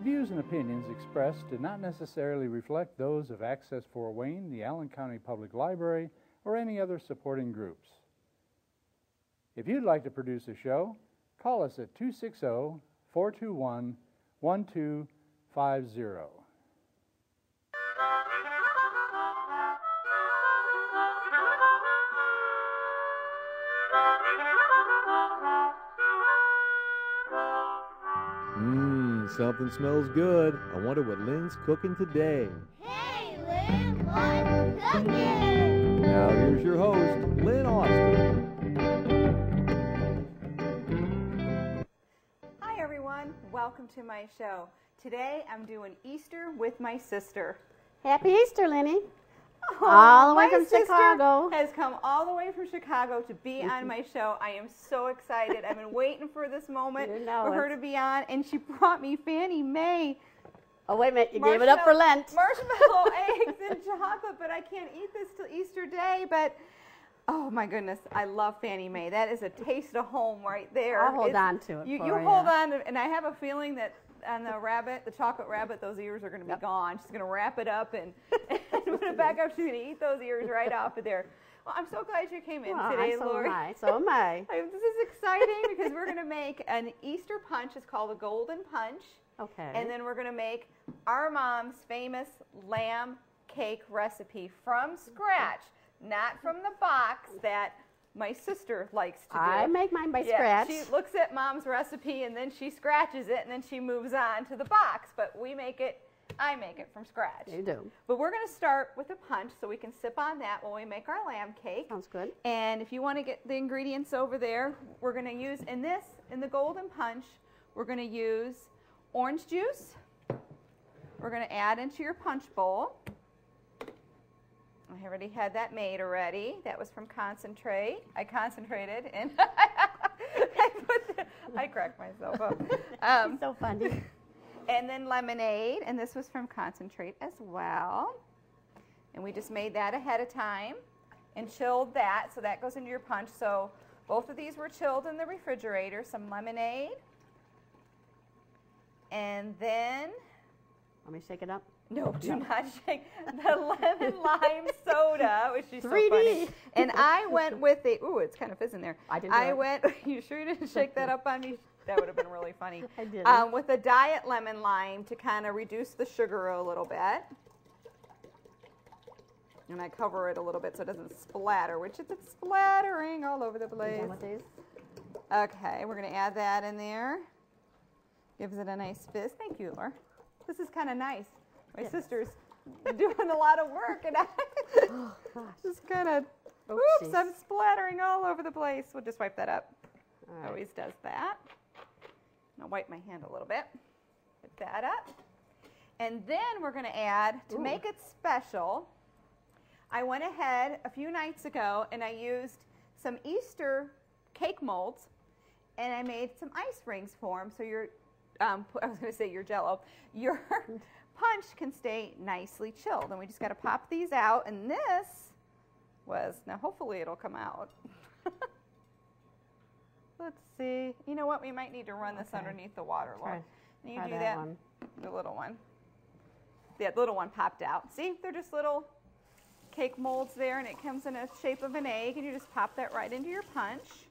views and opinions expressed do not necessarily reflect those of Access Fort Wayne, the Allen County Public Library, or any other supporting groups. If you'd like to produce a show, call us at 260-421-1250. Something smells good. I wonder what Lynn's cooking today. Hey, Lynn, what's cooking? Now here's your host, Lynn Austin. Hi, everyone. Welcome to my show. Today, I'm doing Easter with my sister. Happy Easter, Lenny. Oh, all the way my from sister Chicago. Has come all the way from Chicago to be on my show. I am so excited. I've been waiting for this moment for her to be on, and she brought me Fannie Mae. Oh, wait a minute. You gave it up for Lent. Marshmallow, eggs, and chocolate, but I can't eat this till Easter Day. But, oh, my goodness, I love Fannie Mae. That is a taste of home right there. I'll hold on to it You for hold on, and I have a feeling that on the rabbit, the chocolate rabbit, those ears are going to be gone. She's going to wrap it up and put it back up. She's going to eat those ears right off of there. Well, I'm so glad you came in today, Lori. So am I. This is exciting because we're going to make an Easter punch. It's called a golden punch. Okay. And then we're going to make our mom's famous lamb cake recipe from scratch, not from the box that my sister likes to do. I make mine by scratch. She looks at mom's recipe and then she scratches it and then she moves on to the box. But I make it from scratch. You do. But we're going to start with a punch so we can sip on that while we make our lamb cake. Sounds good. And if you want to get the ingredients over there, we're going to use, in the golden punch, we're going to use orange juice. We're going to add into your punch bowl. I already had that made already. That was from concentrate. I concentrated and I cracked myself up. She's so funny. And then lemonade, and this was from concentrate as well. And we just made that ahead of time and chilled that, so that goes into your punch. So both of these were chilled in the refrigerator. Some lemonade. And then... Want me to shake it up? No, do not shake. The lemon lime soda, which is 3D. so funny. And I went with the, ooh, it's kind of fizzing there. I went, you sure you didn't shake that up on me? That would have been really funny. I did. With a diet lemon lime to kind of reduce the sugar a little bit. And I cover it a little bit so it doesn't splatter, which it's splattering all over the place. Done with these? Okay, we're going to add that in there. Gives it a nice fizz. Thank you, Laura. This is kind of nice. My sister's doing a lot of work, and I just kind of, oops, I'm splattering all over the place. We'll just wipe that up. Right. Always does that. I'll wipe my hand a little bit. Put that up. And then we're going to add, to make it special, I went ahead a few nights ago, and I used some Easter cake molds, and I made some ice rings for them, so your, I was going to say your Jell-O, your punch can stay nicely chilled. And we just got to pop these out, and this was, now hopefully it'll come out. Let's see. You know what? We might need to run this underneath the water, Laura. Can you do that? One. The little one. Yeah, the little one popped out. See, they're just little cake molds there, and it comes in a shape of an egg, and you just pop that right into your punch.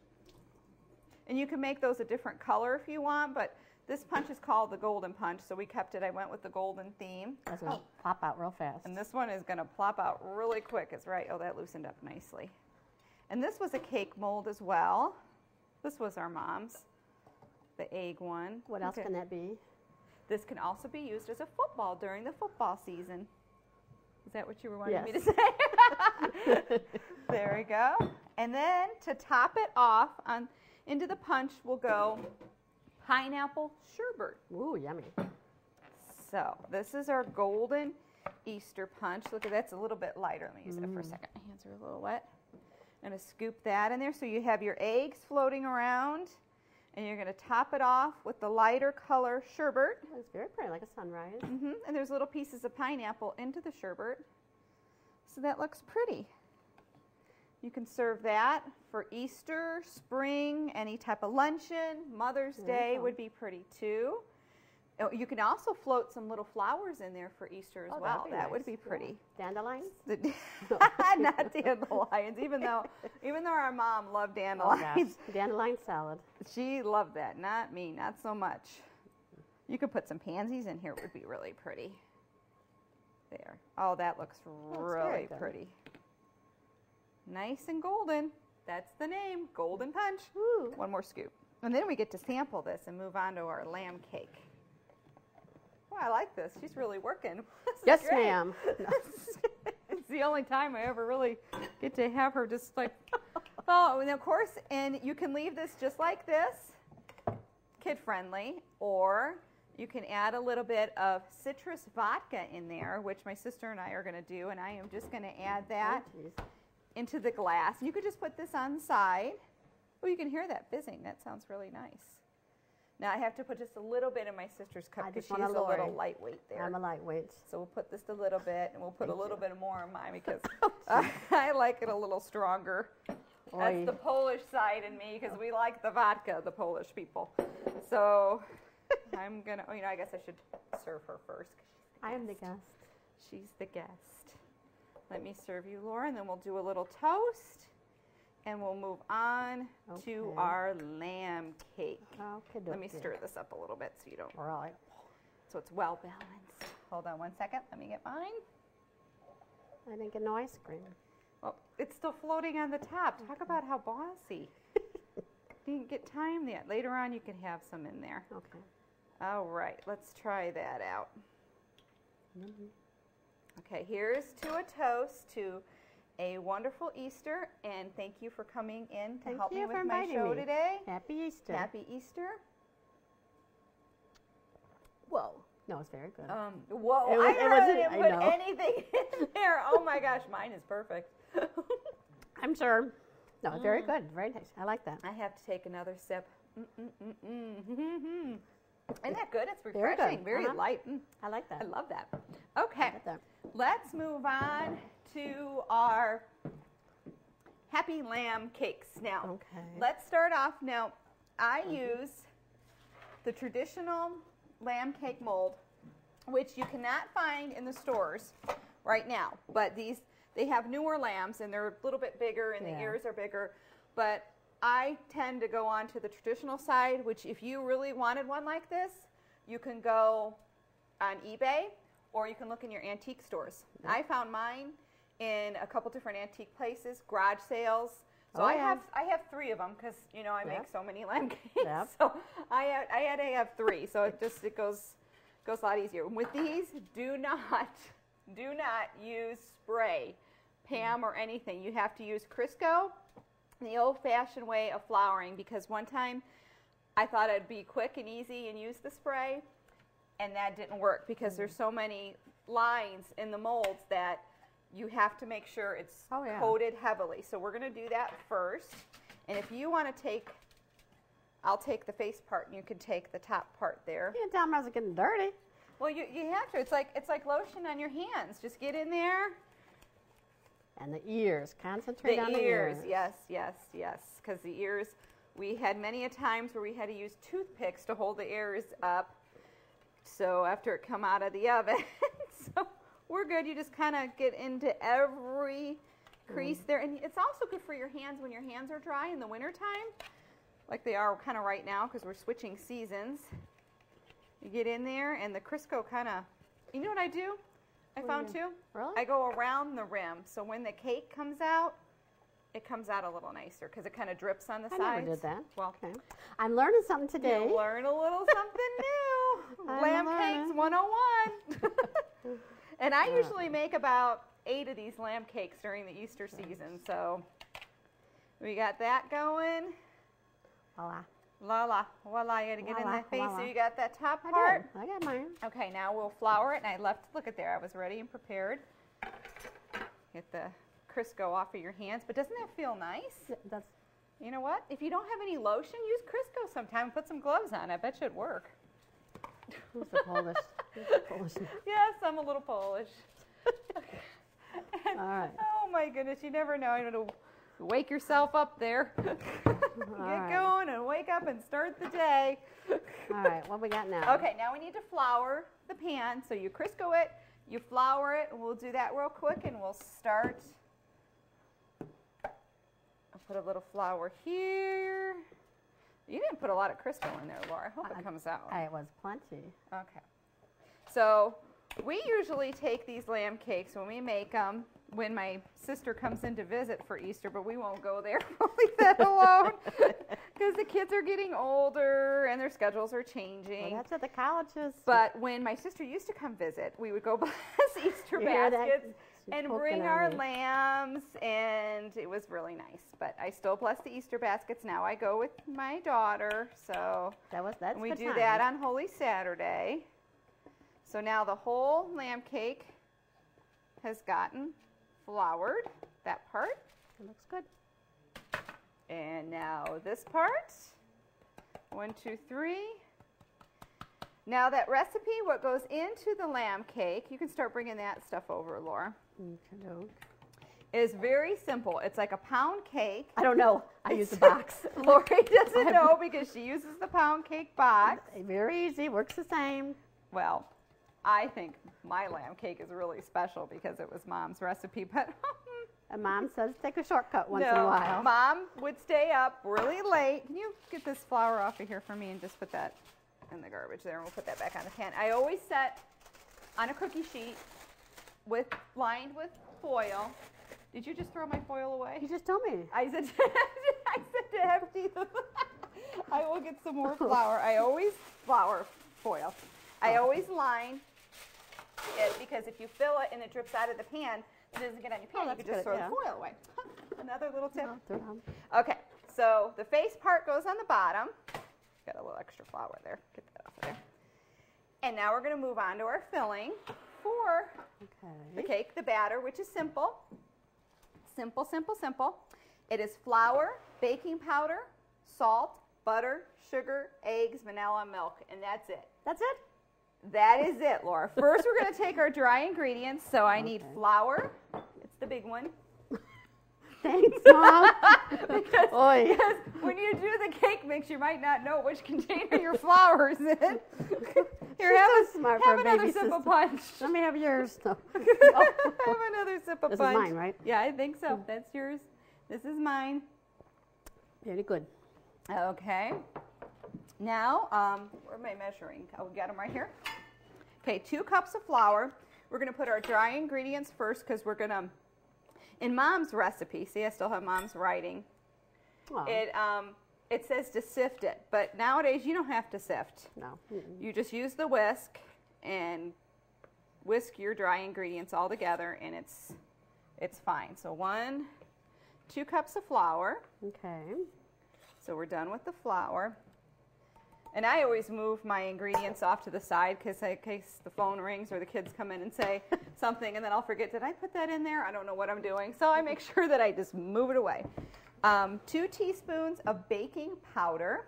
And you can make those a different color if you want, but this punch is called the golden punch, so we kept it. I went with the golden theme. That's going to pop out real fast. And this one is going to plop out really quick. It's right. Oh, that loosened up nicely. And this was a cake mold as well. This was our mom's, the egg one. What else can that be? This can also be used as a football during the football season. Is that what you were wanting me to say? There we go. And then to top it off, into the punch will go pineapple sherbet. Ooh, yummy. So this is our golden Easter punch. Look at that's a little bit lighter. Let me use that for a second. My hands are a little wet. I'm going to scoop that in there so you have your eggs floating around, and you're going to top it off with the lighter color sherbet. It's very pretty, like a sunrise. And there's little pieces of pineapple into the sherbet, so that looks pretty. You can serve that for Easter, spring, any type of luncheon. Mother's Day would be pretty too. Oh, you can also float some little flowers in there for Easter as Oh, well. that'd be That would nice. be pretty. Yeah. Dandelions? Not dandelions, even though our mom loved Oh, dandelions. gosh. Dandelion salad. She loved that. Not me, not so much. You could put some pansies in here. It would be really pretty. There. Oh, that looks very really good. pretty. Nice and golden. That's the name, Golden Punch. Woo. One more scoop. And then we get to sample this and move on to our lamb cake. Oh, I like this. She's really working. This is Yes, great. ma'am. It's the only time I ever really get to have her just like, oh, and of course, and you can leave this just like this, kid friendly, or you can add a little bit of citrus vodka in there, which my sister and I are going to do, and I am just going to add that Oh, geez. into the glass. You could just put this on the side. Oh, you can hear that fizzing. That sounds really nice. Now I have to put just a little bit in my sister's cup I because just she's want a a little little. lightweight there. I'm a lightweight. So we'll put just a little bit, and we'll put Thank a little you. bit more in mine because I like it a little stronger. Oy. That's the Polish side in me because we like the vodka, the Polish people. So I'm going to, I guess I should serve her first. 'Cause I am the guest. she's the guest. Let me serve you, Laura, and then we'll do a little toast, and we'll move on to Okay. our lamb cake. Okay, Let me stir this up a little bit so you don't, All right. so it's well balanced. Hold on one second. Let me get mine. I didn't get no ice cream. Well, it's still floating on the top. Talk about how bossy. Didn't get time yet. Later on, you can have some in there. Okay. All right, let's try that out. Okay, here's to a toast to a wonderful Easter, and thank you for coming in to Thank help me you with for my inviting show me. today. Happy Easter. Happy Easter. Whoa. No, it's very good. Whoa, It was- I it really wasn't- didn't I put know. anything in there. Oh my gosh, mine is perfect. I'm sure. No, very good. Very nice. I like that. I have to take another sip. Isn't that good? It's Very good. refreshing, very Uh-huh. light. I like that. I love that. Okay, like that. let's move on to our happy lamb cakes. Now, Okay. let's start off. Now, I use the traditional lamb cake mold, which you cannot find in the stores right now. But they have newer lambs, and they're a little bit bigger, and the Yeah. ears are bigger. But I tend to go on to the traditional side, which if you really wanted one like this, you can go on eBay, or you can look in your antique stores. I found mine in a couple different antique places, garage sales. So Oh, I yeah. have 3 of them because I make Yep. so many lamb cakes. Yep. So I had to have 3. So it goes a lot easier. With these, do not use spray, Pam, or anything. You have to use Crisco, the old-fashioned way of flouring, because one time I thought it'd be quick and easy and use the spray, and that didn't work because there's so many lines in the molds that you have to make sure it's Oh, yeah. coated heavily. So we're going to do that first. And if you want to I'll take the face part, and you can take the top part there. You didn't tell me I was getting dirty. Well, you have to. It's like lotion on your hands. Just get in there. And the ears. Concentrate on The the ears, ears. yes. Because the ears, we had many a times where we had to use toothpicks to hold the ears up. So after it come out of the oven, so we're good. You just kind of get into every crease there, and it's also good for your hands when your hands are dry in the wintertime, like they are kind of right now because we're switching seasons. You get in there, and the Crisco kind of, you know what I do? I found too. Really? I go around the rim, so when the cake comes out, it comes out a little nicer because it kind of drips on the I sides. never did that. Well, Okay. I'm learning something today. you learn a little something new. I'm Lamb learning. Cakes 101. And I usually make about 8 of these lamb cakes during the Easter season. So we got that going. Voila. Voila, you got to get in Voila, that face. voila. So you got that top I part. did. I got mine. Okay, now we'll flour it, and I left, look at there, I was ready and prepared. Get the Crisco off of your hands, but doesn't that feel nice? That's You know what? If you don't have any lotion, use Crisco sometime. Put some gloves on. I bet you it'd work. who's the Polish. Who's the Polish? Yes, I'm a little Polish. All right. Oh my goodness, you never know. You know, to wake yourself up there. Get right. going and wake up and start the day. All right, what we got now? Okay, now we need to flour the pan. So you Crisco it, you flour it. We'll do that real quick, and we'll start. I'll put a little flour here. You didn't put a lot of Crisco in there, Laura. I hope it comes out. It was plenty. Okay. So we usually take these lamb cakes when we make them when my sister comes in to visit for Easter, but we won't go there. We'll leave that alone because the kids are getting older and their schedules are changing. Well, that's at the colleges. But when my sister used to come visit, we would go bless Easter Yeah, that- baskets she's and poking bring on our me. lambs, and it was really nice. But I still bless the Easter baskets. Now I go with my daughter, so That's we good do times. that on Holy Saturday. So now the whole lamb cake has gotten floured, that part. It looks good. And now this part. 1, 2, 3. Now that recipe, what goes into the lamb cake, you can start bringing that stuff over, Laura, Okey-doke. is very simple. It's like a pound cake. I don't know. I use the box. Lori doesn't know because she uses the pound cake box. Very easy. Works the same. Well, I think my lamb cake is really special because it was Mom's recipe, but And Mom says take a shortcut once in a no, while. Mom would stay up really late. Can you get this flour off of here for me and just put that in the garbage there, and we'll put that back on the pan. I always set on a cookie sheet lined with foil. Did you just throw my foil away? You just told me. I said to empty the I will get some more flour. I always foil. I always line it because if you fill it and it drips out of the pan, it doesn't get on your pan. You that's can just good, throw yeah. the foil away. Another little tip. Oh, throw it on. Okay, so the face part goes on the bottom. Got a little extra flour there. Get that off of there. And now we're going to move on to our filling for the Okay. cake, the batter, which is simple. Simple, simple, simple. It is flour, baking powder, salt, butter, sugar, eggs, vanilla, milk, and that's it. That's it? That is it, Laura. First, we're going to take our dry ingredients. So I need Okay. flour. It's the big one. Thanks, Mom. because Oy. when you do the cake mix, you might not know which container your flour is in. Here, have, so smart for have a another baby sip of sister. punch. Let me have yours. No. Have another sip of This is punch. mine, right? Yeah, I think so. That's yours. This is mine. Very good. Okay. Now, where am I measuring? Oh, we got them right here. Okay, 2 cups of flour. We're going to put our dry ingredients first because we're going to, in Mom's recipe, see I still have Mom's writing, Oh, it says to sift it, but nowadays you don't have to sift. no. You just use the whisk and whisk your dry ingredients all together, and it's fine. So 2 cups of flour. Okay. So we're done with the flour. And I always move my ingredients off to the side in case the phone rings or the kids come in and say something, and then I'll forget, did I put that in there? I don't know what I'm doing. So I make sure that I just move it away. 2 teaspoons of baking powder.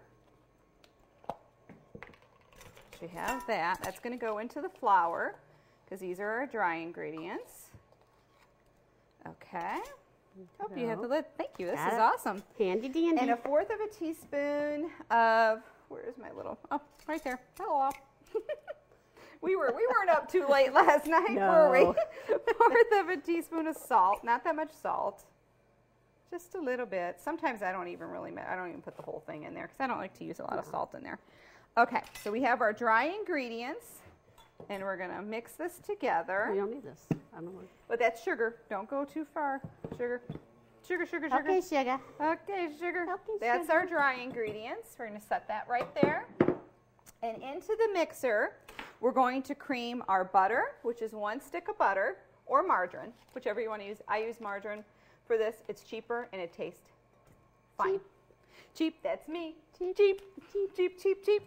We have that. That's going to go into the flour because these are our dry ingredients. Okay. Hope you have the lid. Thank you. This Got is it. awesome. Handy dandy. And 1/4 of a teaspoon of, where's my little, oh, right there. Hello. we weren't up too late last night, were we? No. 1/4 of a teaspoon of salt. Not that much salt. Just a little bit. Sometimes I don't even put the whole thing in there because I don't like to use a lot of salt in there. Okay, so we have our dry ingredients, and we're going to mix this together. We don't need this. I don't want. But that's sugar. Don't go too far. Sugar. Sugar, sugar, sugar. Okay, sugar. Okay, sugar. Okay, That's sugar. our dry ingredients. We're going to set that right there. And into the mixer, we're going to cream our butter, which is 1 stick of butter, or margarine, whichever you want to use. I use margarine for this. It's cheaper and it tastes fine. Cheap, that's me. Cheap, cheap, cheap, cheap, cheap.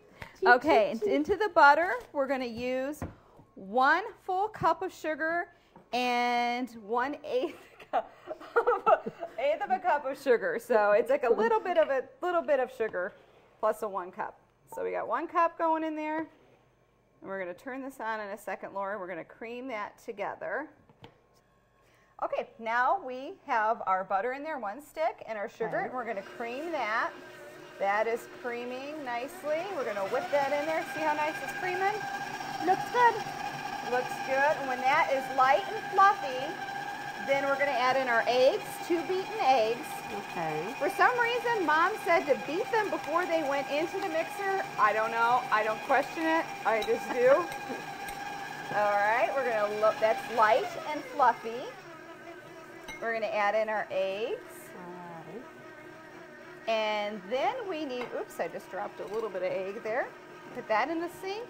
Okay, cheap, cheap. into the butter, we're going to use 1 full cup of sugar and 1/8 cup eighth of a cup of sugar. So it's like a little bit of sugar plus a 1 cup. So we got 1 cup going in there. And we're going to turn this on in a second, Laura. We're going to cream that together. Okay, now we have our butter in there, 1 stick, and our sugar, and we're going to cream that. That is creaming nicely. We're going to whip that in there. See how nice it's creaming? Looks good. Looks good. And when that is light and fluffy, then we're going to add in our eggs, 2 beaten eggs. Okay. For some reason, Mom said to beat them before they went into the mixer. I don't know. I don't question it. I just do. All right, we're going to look. That's light and fluffy. We're going to add in our eggs. And then we need, oops, I just dropped a little bit of egg there. Put that in the sink.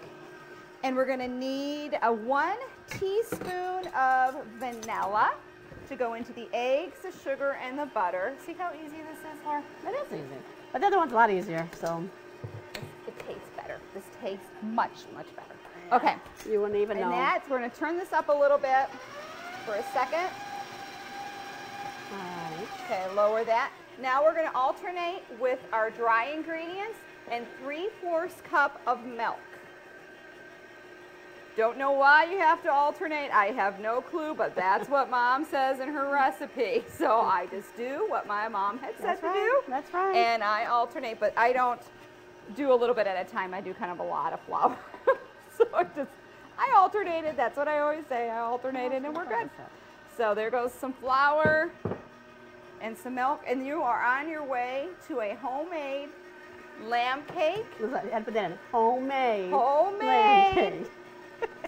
And we're going to need a 1 teaspoon of vanilla to go into the eggs, the sugar, and the butter. See how easy this is, Laura? It is easy. But the other one's a lot easier, so. It tastes better. This tastes much, much better. Okay. You wouldn't even know. And we're going to turn this up a little bit for a second. All right. Okay, lower that. Now we're going to alternate with our dry ingredients and 3/4 cup of milk. Don't know why you have to alternate. I have no clue, but that's what Mom says in her recipe. So I just do what my mom had said to do. That's right. And I alternate, but I don't do a little bit at a time. I do kind of a lot of flour. So I alternated. That's what I always say. I alternated and we're good. So there goes some flour and some milk, and you are on your way to a homemade lamb cake. I had to put that in. Homemade. Homemade. Lamb cake.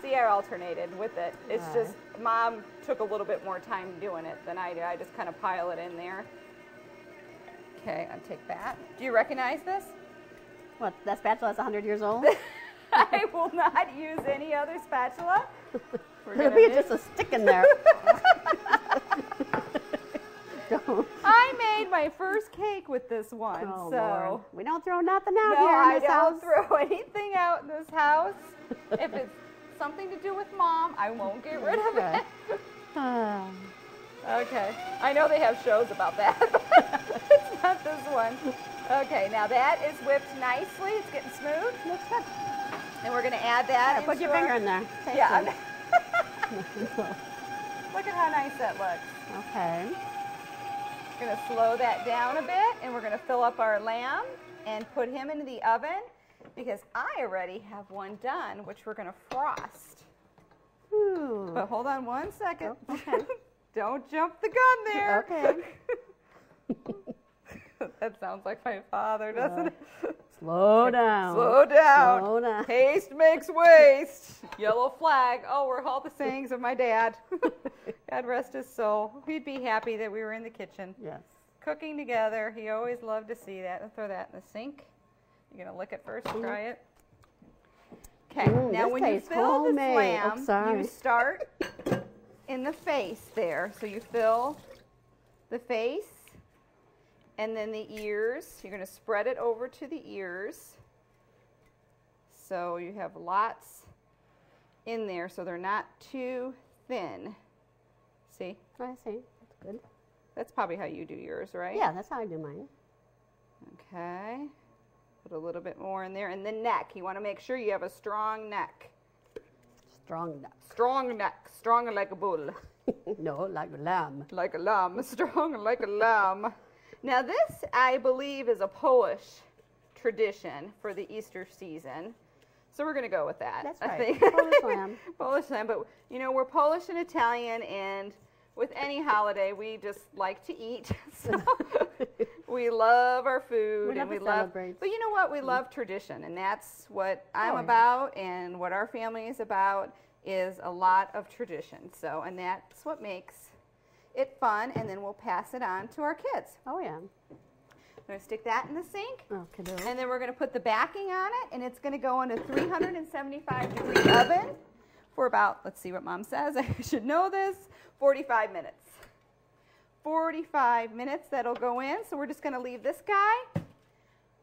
See, I alternated with it. It's just, Mom took a little bit more time doing it than I do. I just kind of pile it in there. Okay, I'll take that. Do you recognize this? What, that spatula's 100 years old? I will not use any other spatula. It'll be just a stick in there. I made my first cake with this one, Oh, so. Lord. We don't throw nothing out No, here in I this don't house. throw anything out in this house. If it's something to do with Mom, I won't get rid of it. Okay. I know they have shows about that, but it's not this one. Okay, now that is whipped nicely. It's getting smooth. Looks good. And we're going to add that Put into your finger in there. Taste Yeah. it. Look at how nice that looks. Okay. We're going to slow that down a bit, and we're going to fill up our lamb and put him into the oven because I already have one done, which we're going to frost. Ooh. But hold on one second. Oh, okay. Don't jump the gun there. Okay. That sounds like my father, doesn't it? Slow down. Slow down. Slow down. Haste makes waste. Yellow flag. Oh, we're all the sayings of my dad. God rest his soul. He'd be happy that we were in the kitchen Yes. cooking together. He always loved to see that. I'll throw that in the sink. You're going to lick it first, try it. Okay, now this when you tastes fill this homemade. lamb, Oh, sorry. you start in the face there. So you fill the face and then the ears. You're going to spread it over to the ears. So you have lots in there so they're not too thin. See? I see. That's good. That's probably how you do yours, right? Yeah, that's how I do mine. Okay. Put a little bit more in there. And the neck. You want to make sure you have a strong neck. Strong duck. Strong neck. Strong like a bull. No, like a lamb. Like a lamb. Strong like a lamb. Now this, I believe, is a Polish tradition for the Easter season. So we're going to go with that. That's I right. think. Polish lamb. Polish lamb. But, you know, we're Polish and Italian, and with any holiday, we just like to eat. So we love our food. We love to celebrate. But you know what? We love tradition, and that's what I'm Oh, yeah. about, and what our family is about is a lot of tradition. So, and that's what makes it fun, and then we'll pass it on to our kids. Oh, yeah. I'm going to stick that in the sink, Okay. and then we're going to put the backing on it, and it's going to go in a 375-degree oven for about, let's see what Mom says, I should know this, 45 minutes. 45 minutes that'll go in, so we're just going to leave this guy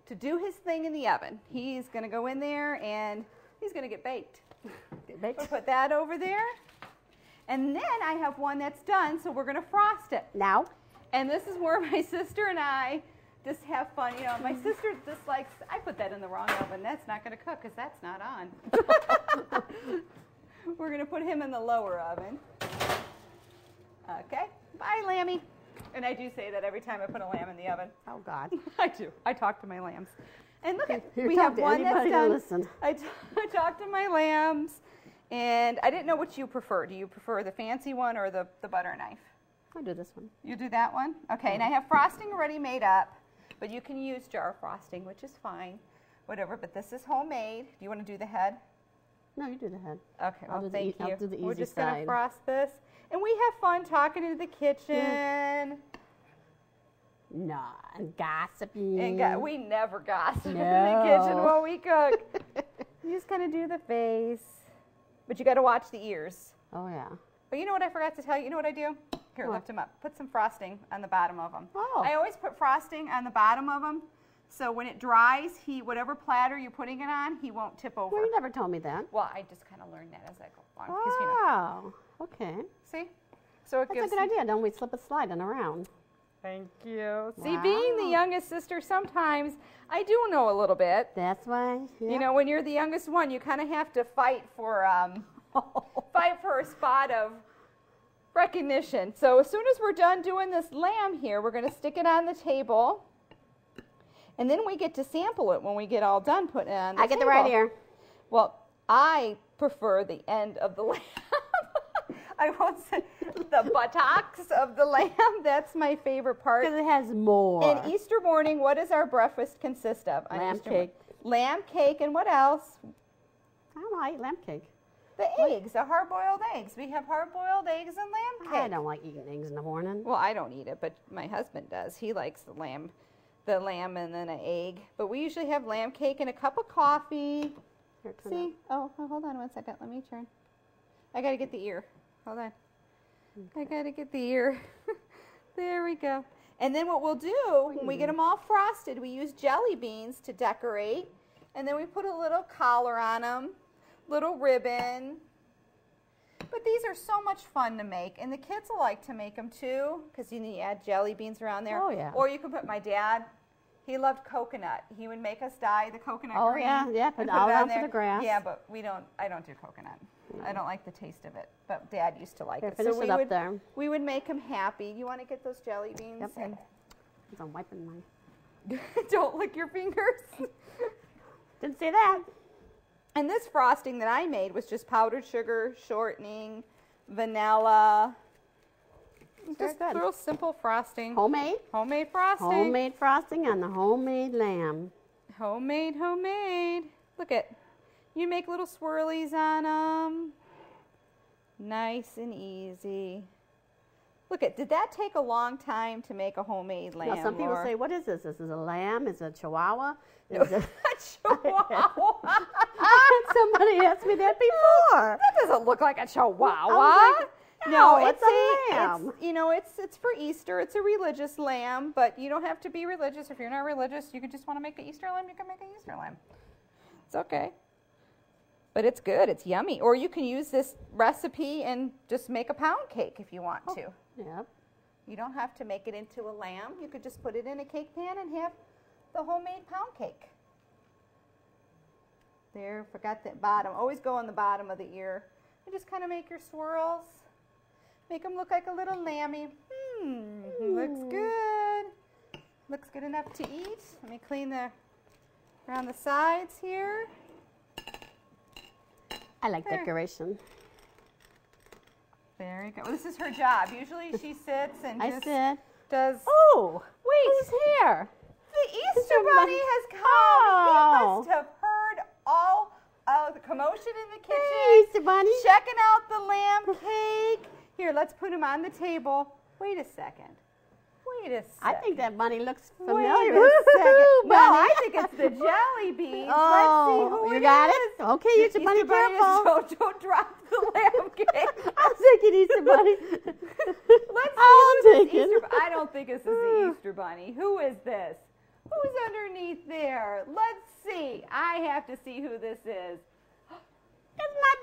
to do his thing in the oven. He's going to go in there, and he's going to get baked. We'll put that over there. And then I have one that's done, so we're going to frost it. Now? And this is where my sister and I just have fun. You know, my sister just likes, I put that in the wrong oven. That's not going to cook because that's not on. We're going to put him in the lower oven. Okay. Bye, Lammy. And I do say that every time I put a lamb in the oven. Oh, God. I do. I talk to my lambs. And look at, You we talk have to one that's anybody done. who listen. I talk to my lambs, and I didn't know what you prefer. Do you prefer the fancy one or the butter knife? I'll do this one. You do that one? Okay, and I have frosting already made up, but you can use jar frosting, which is fine, whatever, but this is homemade. Do you want to do the head? No, you do the head. Okay, I'll well, do the thank you. I'll do the We're easy just going to side. frost this. And we have fun talking in the kitchen. No, and gossiping. And we never gossip in the No. kitchen while we cook. You just kind of do the face. But you got to watch the ears. Oh, yeah. But you know what I forgot to tell you? You know what I do? Here, What? lift them up. Put some frosting on the bottom of them. Oh. I always put frosting on the bottom of them, so when it dries, whatever platter you're putting it on, he won't tip over. Well, you never told me that. Well, I just kind of learned that as I go along. 'Cause, you know, Oh, okay. see? So it That's gives a good idea. Don't we slip a sliding around? Thank you. See, being the youngest sister, sometimes I do know a little bit. That's why. Yeah. You know, when you're the youngest one, you kind of have to fight for a spot of recognition. So as soon as we're done doing this lamb here, we're going to stick it on the table, and then we get to sample it when we get all done putting it on the I get the table. right ear. Well, I prefer the end of the lamb. I won't say the buttocks of the lamb. That's my favorite part. Because it has more. And Easter morning, what does our breakfast consist of? on Lamb Easter cake. Lamb cake, and what else? I don't know. I eat lamb cake. The eggs, the hard-boiled eggs. We have hard-boiled eggs and lamb cake. I don't like eating eggs in the morning. Well, I don't eat it, but my husband does. He likes the lamb and then an egg. But we usually have lamb cake and a cup of coffee. Here, turn See? Oh, hold on 1 second. Let me turn. I got to get the ear. Hold on. I got to get the ear. There we go. And then what we'll do, when we get them all frosted, we use jelly beans to decorate. And then we put a little collar on them, little ribbon. But these are so much fun to make. And the kids will like to make them too, because you add jelly beans around there. Oh, yeah. Or you can put my dad. He loved coconut. He would make us dye the coconut Oh, green. yeah, and put all it on on for there. the grass. Yeah, but I don't do coconut. I don't like the taste of it, but Dad used to like Here, it. finish So it up there. we would make him happy. You want to get those jelly beans? Yep. And I'm wiping mine. don't lick your fingers. Didn't say that. And this frosting that I made was just powdered sugar, shortening, vanilla. Very Just good. real simple frosting. Homemade? Homemade frosting. Homemade frosting on the homemade lamb. Homemade. Look at, you make little swirlies on them. Nice and easy. Look at, did that take a long time to make a homemade lamb? Now, some people Laura? say, what is this? This is a lamb? Is it a chihuahua? Is it... Chihuahua. Somebody asked me that before. That doesn't look like a chihuahua. I was like, no, it's a lamb. It's for Easter. It's a religious lamb, but you don't have to be religious. If you're not religious, you could just want to make an Easter lamb, you can make an Easter lamb. It's okay. But it's good. It's yummy. Or you can use this recipe and just make a pound cake if you want to. Yep. You don't have to make it into a lamb. You could just put it in a cake pan and have the homemade pound cake. There, forgot that bottom. Always go on the bottom of the ear. And just kind of make your swirls. Make them look like a little lammy. Looks good. Looks good enough to eat. Let me clean around the sides here. I like There. decoration. There you go. Well, this is her job. Usually she sits and I just said, does. oh, Wait. who's here? The Easter Easter Bunny Bunny. has come. Oh. He must have heard all of the commotion in the kitchen. Hey, Easter Bunny. Checking out the lamb cake. Here, let's put him on the table. Wait a second. Wait a second. I think that bunny looks Wait familiar. a second. No, Bunny. I think it's the jelly beans. Oh, Let's see who you it got is. it? Okay, Easter Bunny, careful. Don't drop the lamb cake. I'll take it, Easter Bunny. Let's see I'll who this take it. Easter I don't think this is the Easter Bunny. Who is this? Who's underneath there? Let's see. I have to see who this is. It's my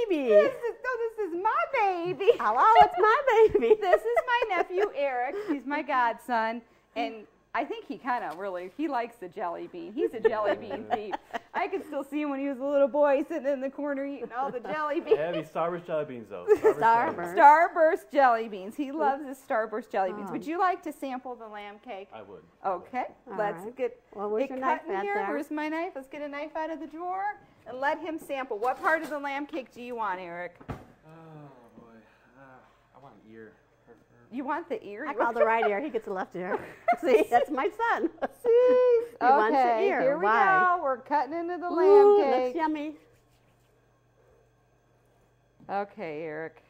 baby. This is my baby. Hello, it's my baby. This is my nephew Eric. He's my godson, and I think he kind of he likes the jelly bean. He's a jelly bean thief. I could still see him when he was a little boy sitting in the corner eating all the jelly beans. Heavy Starburst jelly beans, though. Starburst. Starburst jelly beans. He loves his Starburst jelly beans. Would you like to sample the lamb cake? I would. Okay, All let's right. get Well, where's it your cut knife in at here. there? Where's my knife? Let's get a knife out of the drawer and let him sample. What part of the lamb cake do you want, Eric? Oh, boy. I want an ear. You want the ear? I You call want the right ear. He gets the left ear. See, that's my son. Jeez. He wants the Okay, ear. here we Why? go. We're cutting into the Ooh, lamb looks cake. yummy. Okay, Eric.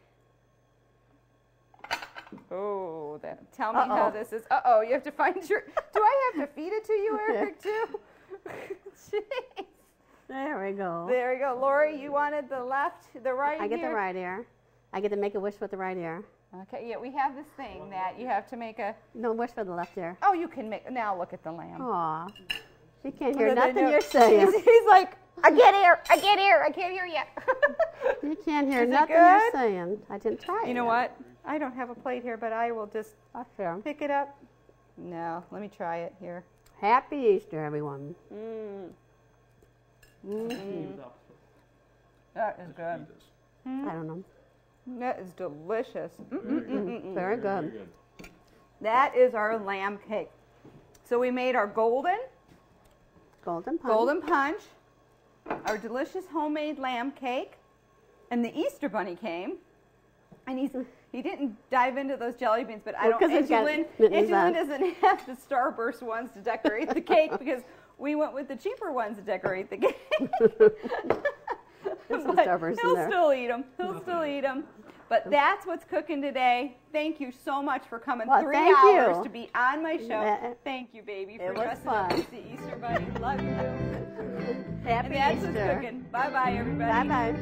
Oh, tell me how this is. Uh-oh, you have to find your... Do I have to feed it to you, Eric, too? Jeez. There we go. There we go. Lori, you wanted the right I get here? the right ear. I get to make a wish with the right ear. Okay, yeah, we have this thing that you have to make a... No, wish for the left ear. Oh, you can make... Now look at the lamb. Aw. He can't Look hear at the nothing nose. you're saying. He's like, I can't hear, I can't hear yet. You can't hear Is it nothing you're good? saying. I didn't try it. You know what? I don't have a plate here, but I will just I'll share 'em. pick it up. No, let me try it here. Happy Easter, everyone. That is good. I don't know. That is delicious. Very good. That is our lamb cake. So we made our golden punch, our delicious homemade lamb cake, and the Easter bunny came. And he didn't dive into those jelly beans, but Well, 'cause it's got Lynn mittens on. doesn't have the Starburst ones to decorate the cake because we went with the cheaper ones to decorate the cake. There's some But Starburst in he'll there. still eat them. He'll still eat them. But that's what's cooking today. Thank you so much for coming Well, 3 thank hours you. to be on my show. That- Thank you, baby, it for was dressing up fun. as the Easter bunny. Love you. Happy And that's what's Easter. cooking. Bye-bye, everybody. Bye-bye.